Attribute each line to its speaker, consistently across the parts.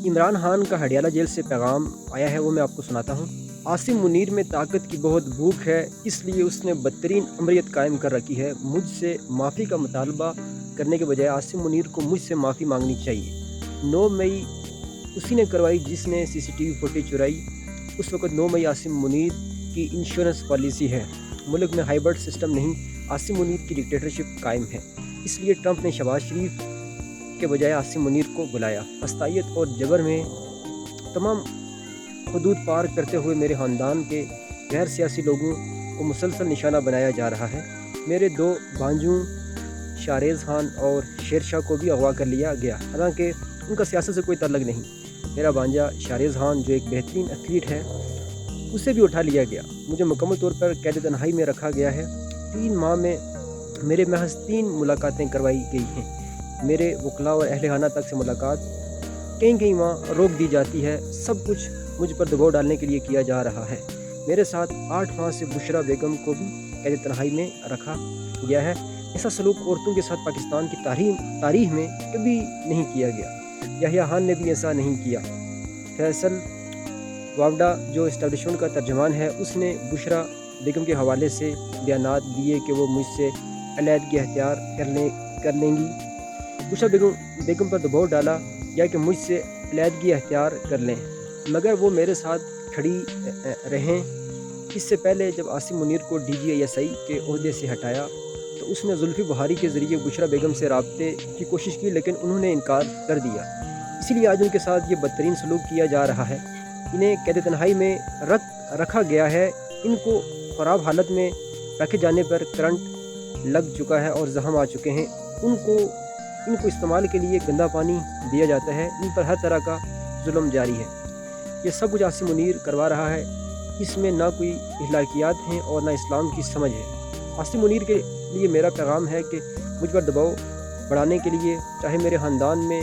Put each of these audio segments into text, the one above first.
Speaker 1: عمران خان کا ہڈیالہ جیل سے پیغام آیا ہے، وہ میں آپ کو سناتا ہوں۔ عاصم منیر میں طاقت کی بہت بھوک ہے، اس لیے اس نے بدترین امریت قائم کر رکھی ہے۔ مجھ سے معافی کا مطالبہ کرنے کے بجائے عاصم منیر کو مجھ سے معافی مانگنی چاہیے۔ 9 مئی اسی نے کروائی جس نے CCTV فوٹیج چرائی۔ اس وقت 9 مئی عاصم منیر کی انشورنس پالیسی ہے۔ ملک میں ہائیبرڈ سسٹم نہیں، عاصم منیر کی ڈکٹیٹرشپ قائم ہے۔ اس لیے ٹرمپ نے شہباز شریف کے بجائے عاصم منیر کو بلایا۔ استائیت اور جبر میں تمام حدود پار کرتے ہوئے میرے خاندان کے غیر سیاسی لوگوں کو مسلسل نشانہ بنایا جا رہا ہے۔ میرے 2 بھانجوں شاریز خان اور شیر شاہ کو بھی اغوا کر لیا گیا، حالانکہ ان کا سیاست سے کوئی تعلق نہیں۔ میرا بھانجا شاریز خان جو ایک بہترین ایتھلیٹ ہے، اسے بھی اٹھا لیا گیا۔ مجھے مکمل طور پر قید تنہائی میں رکھا گیا ہے۔ 3 ماہ میں میرے محض 3 ملاقاتیں کروائی گئی ہیں۔ میرے وکلاء اور اہل خانہ تک سے ملاقات کئی ماہ روک دی جاتی ہے۔ سب کچھ مجھ پر دباؤ ڈالنے کے لیے کیا جا رہا ہے۔ میرے ساتھ 8 ماہ سے بشرا بیگم کو بھی قید تنہائی میں رکھا گیا ہے۔ ایسا سلوک عورتوں کے ساتھ پاکستان کی تاریخ میں کبھی نہیں کیا گیا۔ یحییٰ خان نے بھی ایسا نہیں کیا۔ فیصل واوڈا جو اسٹیبلشمنٹ کا ترجمان ہے، اس نے بشرا بیگم کے حوالے سے بیانات دیے کہ وہ مجھ سے علیحدگی اختیار کر لیں گی۔ بشرا بیگم پر دباؤ ڈالا یا کہ مجھ سے علیحدگی اختیار کر لیں، مگر وہ میرے ساتھ کھڑی رہیں۔ اس سے پہلے جب عاصم منیر کو DGI کے عہدے سے ہٹایا تو اس نے زلفی بخاری کے ذریعے بشرا بیگم سے رابطے کی کوشش کی، لیکن انہوں نے انکار کر دیا۔ اسی لیے آج ان کے ساتھ یہ بدترین سلوک کیا جا رہا ہے۔ انہیں قید تنہائی میں رکھا گیا ہے۔ ان کو خراب حالت میں رکھے جانے پر کرنٹ لگ چکا ہے اور زخم آ چکے ہیں۔ ان کو استعمال کے لیے گندا پانی دیا جاتا ہے۔ ان پر ہر طرح کا ظلم جاری ہے۔ یہ سب کچھ عاصم منیر کروا رہا ہے۔ اس میں نہ کوئی اخلاقیات ہیں اور نہ اسلام کی سمجھ ہے۔ عاصم منیر کے لیے میرا پیغام ہے کہ مجھ پر دباؤ بڑھانے کے لیے چاہے میرے خاندان میں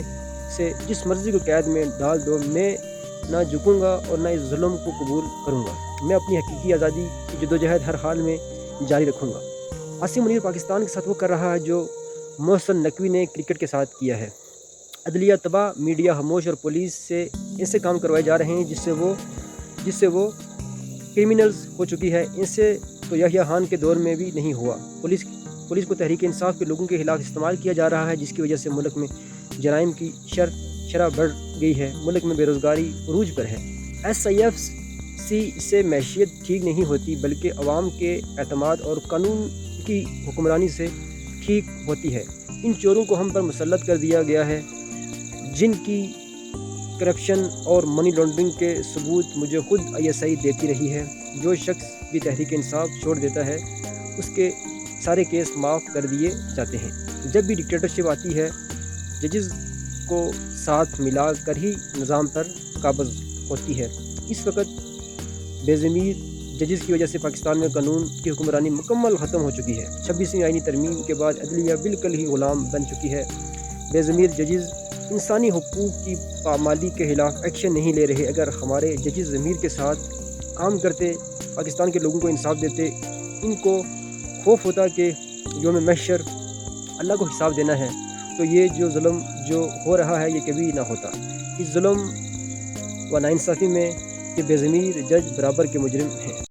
Speaker 1: سے جس مرضی کو قید میں ڈال دو، میں نہ جھکوں گا اور نہ اس ظلم کو قبول کروں گا۔ میں اپنی حقیقی آزادی کی جدوجہد ہر حال میں جاری رکھوں گا۔ عاصم منیر پاکستان کے ساتھ وہ کر رہا ہے جو محسن نقوی نے کرکٹ کے ساتھ کیا ہے۔ عدلیہ تباہ، میڈیا خاموش اور پولیس سے ایسے کام کروائے جا رہے ہیں جس سے وہ کرمنلز ہو چکی ہے۔ ایسے تو یحییٰ خان کے دور میں بھی نہیں ہوا۔ پولیس کو تحریک انصاف کے لوگوں کے خلاف استعمال کیا جا رہا ہے، جس کی وجہ سے ملک میں جرائم کی شرح بڑھ گئی ہے۔ ملک میں بے روزگاری عروج پر ہے۔ SIFC سے معیشت ٹھیک نہیں ہوتی، بلکہ عوام کے اعتماد اور قانون کی حکمرانی سے ٹھیک ہوتی ہے۔ ان چوروں کو ہم پر مسلط کر دیا گیا ہے، جن کی کرپشن اور منی لانڈرنگ کے ثبوت مجھے خود ISI دیتی رہی ہے۔ جو شخص بھی تحریک انصاف چھوڑ دیتا ہے، اس کے سارے کیس معاف کر دیے جاتے ہیں۔ جب بھی ڈکٹیٹرشپ آتی ہے، ججز کو ساتھ ملا کر ہی نظام پر قابض ہوتی ہے۔ اس وقت بے ضمیر ججز کی وجہ سے پاکستان میں قانون کی حکمرانی مکمل ختم ہو چکی ہے۔ 26ویں آئینی ترمیم کے بعد عدلیہ بالکل ہی غلام بن چکی ہے۔ بے ضمیر ججز انسانی حقوق کی پامالی کے خلاف ایکشن نہیں لے رہے۔ اگر ہمارے ججز ضمیر کے ساتھ کام کرتے، پاکستان کے لوگوں کو انصاف دیتے، ان کو خوف ہوتا کہ یوم محشر اللہ کو حساب دینا ہے، تو یہ جو ظلم جو ہو رہا ہے یہ کبھی نہ ہوتا۔ اس ظلم و ناانصافی میں یہ بے ضمیر جج برابر کے مجرم ہیں۔